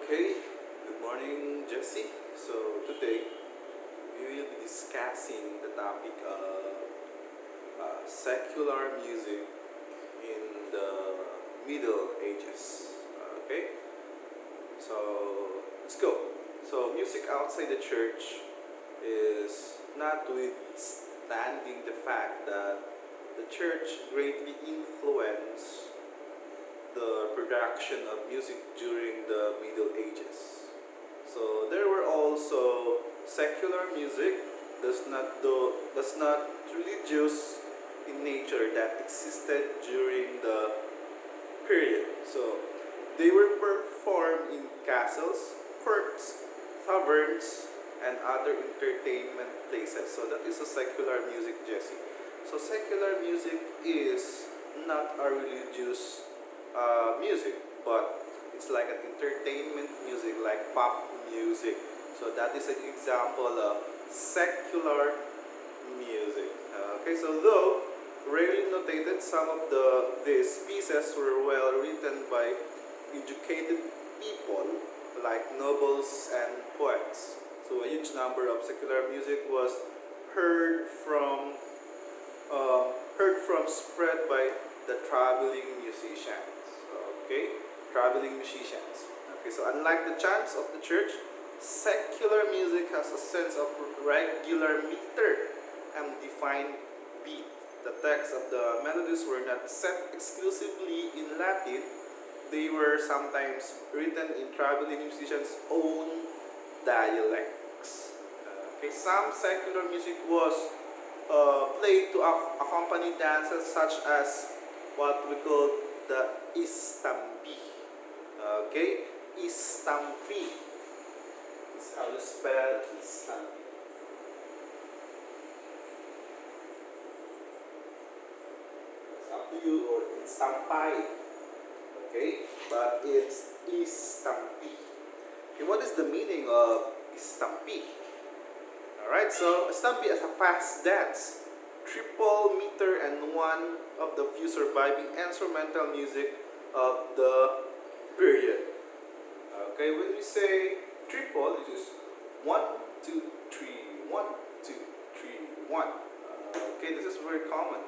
Okay, good morning, Jesse. So today we will be discussing the topic of secular music in the Middle Ages. Okay, so let's go. So music outside the church is notwithstanding the fact that the church greatly influenced the production of music during the Middle Ages. So there were also secular music, does not religious in nature, that existed during the period. So they were performed in castles, courts, taverns, and other entertainment places. So that is a secular music, Jesse. So secular music is not a religious music, but it's like an entertainment music, like pop music. So that is an example of secular music. Okay, so though rarely notated, some of these pieces were well written by educated people like nobles and poets. So a huge number of secular music was heard from spread by the traveling musicians. Okay, traveling musicians. Okay, so unlike the chants of the church, secular music has a sense of regular meter and defined beat. The text of the melodies were not set exclusively in Latin. They were sometimes written in traveling musicians' own dialects. Okay, some secular music was played to accompany dances such as what we call the istampi. Okay, istampi is how you spell istampi. It's up to you, or istampai. Okay, but it's istampi. Okay, what is the meaning of istampi? Alright, so istampi is a fast dance, triple meter, and one of the few surviving instrumental music of the period. Okay, when we say triple, it is 1, 2, 3, 1, 2, 3, 1. Okay, this is very common.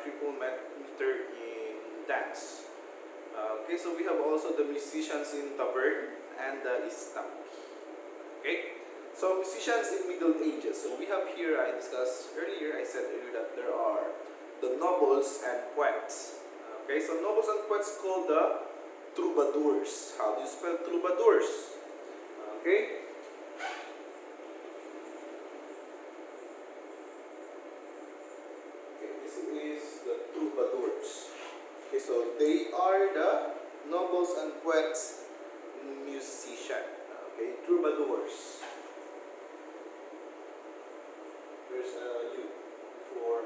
Triple meter in dance. Okay, so we have also the musicians in tavern and the istampi. Okay, so musicians in Middle Ages. So we have here, I said earlier that there are the nobles and poets. Okay, so nobles and poets called the troubadours. How do you spell troubadours? Okay. Okay, this is the troubadours. Okay, so they are the nobles and poets musician. Okay, troubadours. There's a U for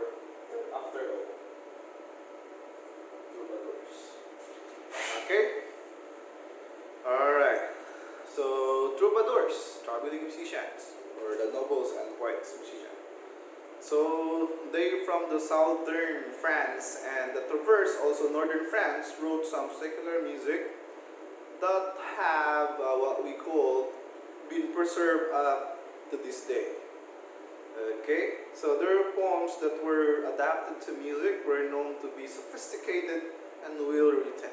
after O. Troubadours. Okay. Alright. So troubadours, traveling musicians, or the nobles and poets musicians. So they from the southern France and the Traverse, also northern France, wrote some secular music that have what we call been preserved up to this day. Okay, so their poems that were adapted to music were known to be sophisticated and well written.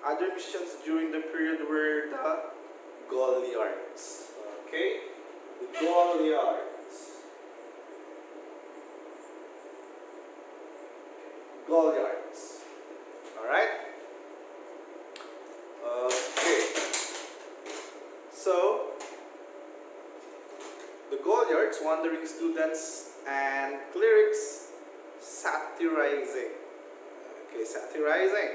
Other musicians during the period were the Gauliards. Okay, the Gauliards. Gauliards. Alright? Okay. So, the Gauliards, wandering students and clerics, satirizing. Okay, satirizing.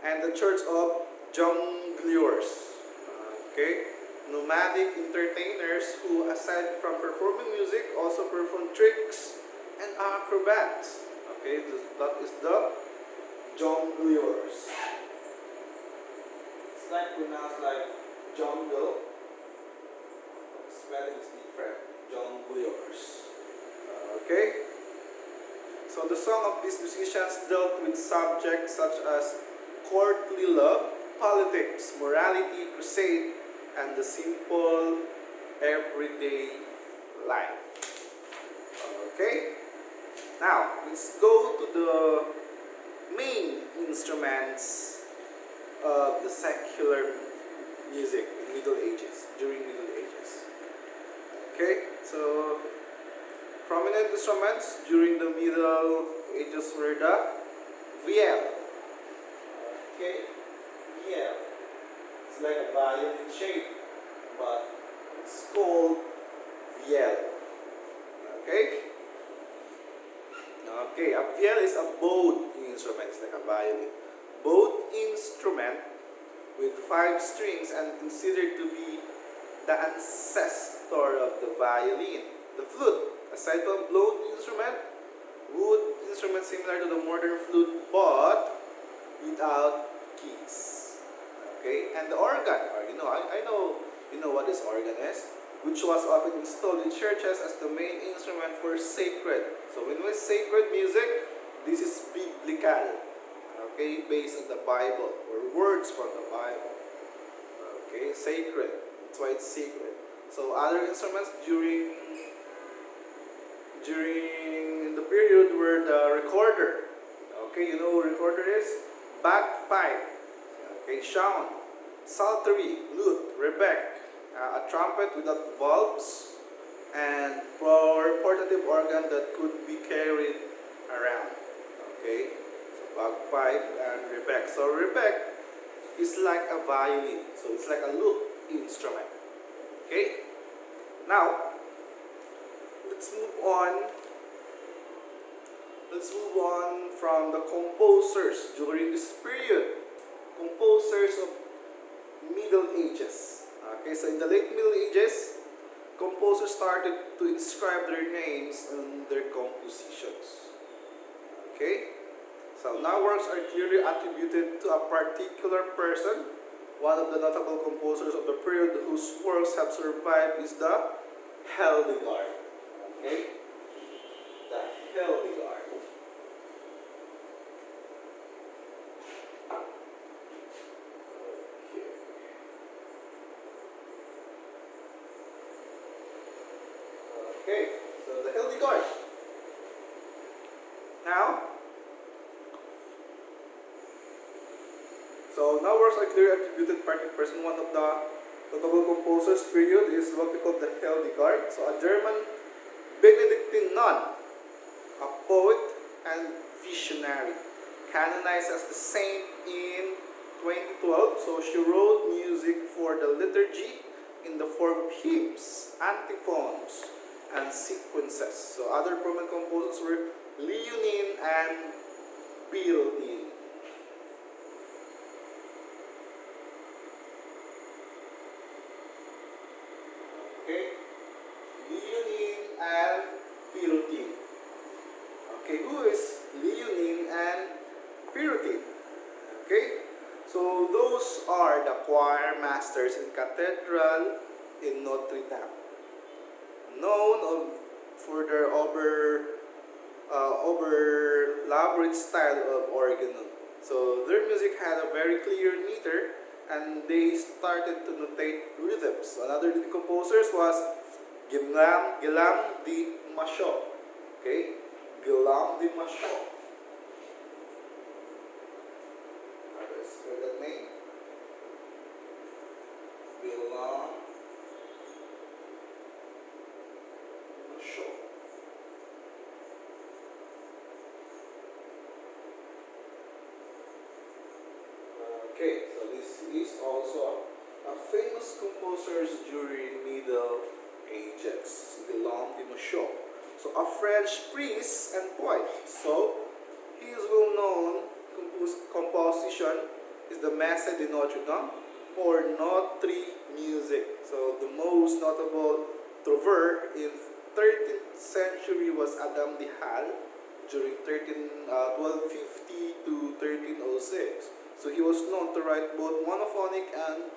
And the church of jongleurs. Okay, nomadic entertainers who, aside from performing music, also perform tricks and acrobats. Okay, that is the jongleurs. It's like pronounced like jungle. Spelling is different. Jongleurs. Okay. So the song of these musicians dealt with subjects such as courtly love, politics, morality, crusade, and the simple everyday life. Okay? Now, let's go to the main instruments of the secular music in Middle Ages, during Middle Ages. Okay? So, prominent instruments during the Middle Ages were the viol. Okay? Viol. It's like a violin shape, but it's called viol. Okay? Okay, a viol is a bowed instrument. It's like a violin. Bowed instrument with 5 strings and considered to be the ancestor of the violin. The flute, aside from blown instrument, wood instrument similar to the modern flute but without keys. Okay, and the organ, or I know you know what this organ is, which was often installed in churches as the main instrument for sacred. So when we say sacred music, this is biblical. Okay, based on the Bible or words from the Bible. Okay, sacred. That's why it's sacred. So other instruments during the period were the recorder. Okay, you know what recorder is? Bagpipe. Okay, shawn, psaltery, lute, rebec, a trumpet without valves, and portative organ that could be carried around. Okay, so bagpipe and rebec. So rebec is like a violin, so it's like a lute instrument. Okay, now let's move on. Let's move on from the composers during this period. Composers of Middle Ages. Okay, so in the late Middle Ages, composers started to inscribe their names on their compositions. Okay, so now works are clearly attributed to a particular person. One of the notable composers of the period whose works have survived is the Hildegard. Okay, the Hildegard. Okay, so the Hildegard. Now works are clearly attributed to particular person. One of the notable composers period is what we call the Hildegard. So a German Benedictine nun, a poet and visionary, canonized as the saint in 2012. So she wrote music for the liturgy in the form of hymns, antiphons, and sequences. So other prominent composers were Leonin and Birotin. Okay, Leonin and Birotin. Okay, who is Leonin and Birotin? Okay, so those are the choir masters in cathedral in Notre Dame, known for their elaborate style of organ. So their music had a very clear meter, and they started to notate rhythms. Another lead composers was Guillaume de Machaut. Okay, Guillaume de Machaut. How do I spell that name? Guillaume Machaut. Okay, so this is also a famous composers during Middle Ages, Guillaume de Machaut. So a French priest and poet. So his well-known composition is the Messe de Notre Dame or Notre music. So the most notable trouveur in 13th century was Adam de Hal during 1250 to 1306. So he was known to write both monophonic and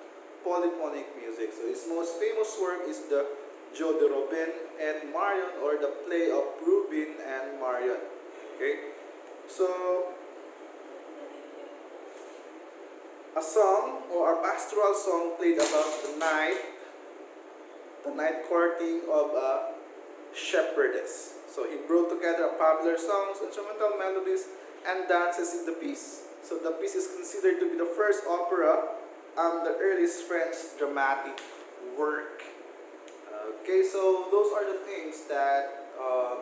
polyphonic music. So his most famous work is the Jeu de Robin and Marion, or the play of Rubin and Marion. Okay, so a song or a pastoral song played about the night courting of a shepherdess. So he brought together popular songs, instrumental melodies, and dances in the piece. So the piece is considered to be the first opera and the earliest French dramatic work. Okay, so those are the things that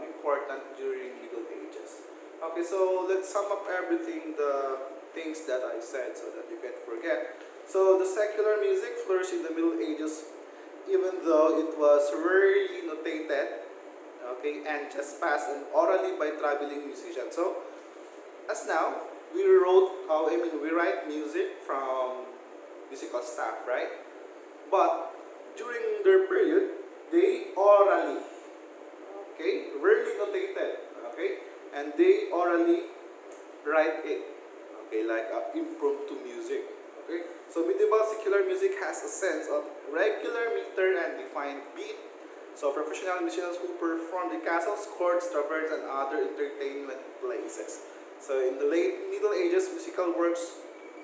important during Middle Ages. Okay, so let's sum up everything, the things that I said so that you can't forget. So the secular music flourished in the Middle Ages even though it was rarely notated, okay, and just passed on orally by traveling musicians. So as now, we write music from musical staff, right? But during their period, they orally, okay, rarely notated, okay, and they orally write it, okay, like impromptu music, okay. So medieval secular music has a sense of regular meter and defined beat. So professional musicians who performed in castles, courts, taverns, and other entertainment places. So in the late Middle Ages, musical works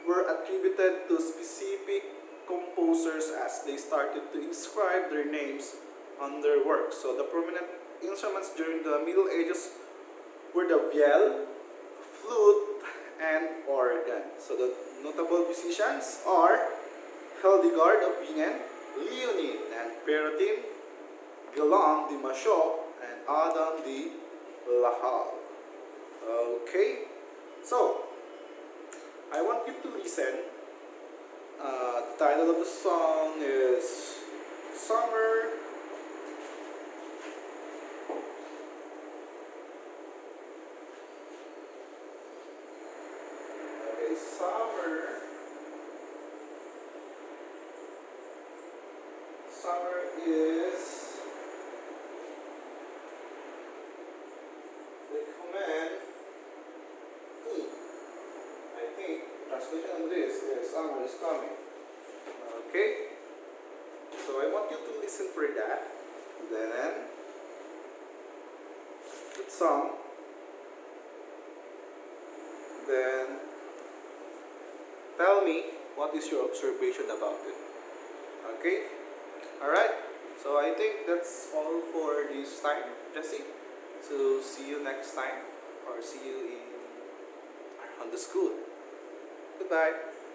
were attributed to specific composers as they started to inscribe their names on their works. So the prominent instruments during the Middle Ages were the viol, flute, and organ. So the notable musicians are Hildegard of Bingen, Leonin and Perotin, Guillaume de Machaut, and Adam de La Halle. Okay, so I want you to listen. The title of the song is Summer. Okay, Summer. Summer is the command E. I think translation of this is summer is coming. Okay, so I want you to listen for that. Then the song. Then tell me what is your observation about it. Okay, all right. So I think that's all for this time, Jesse. So see you next time, or see you on the school. Goodbye.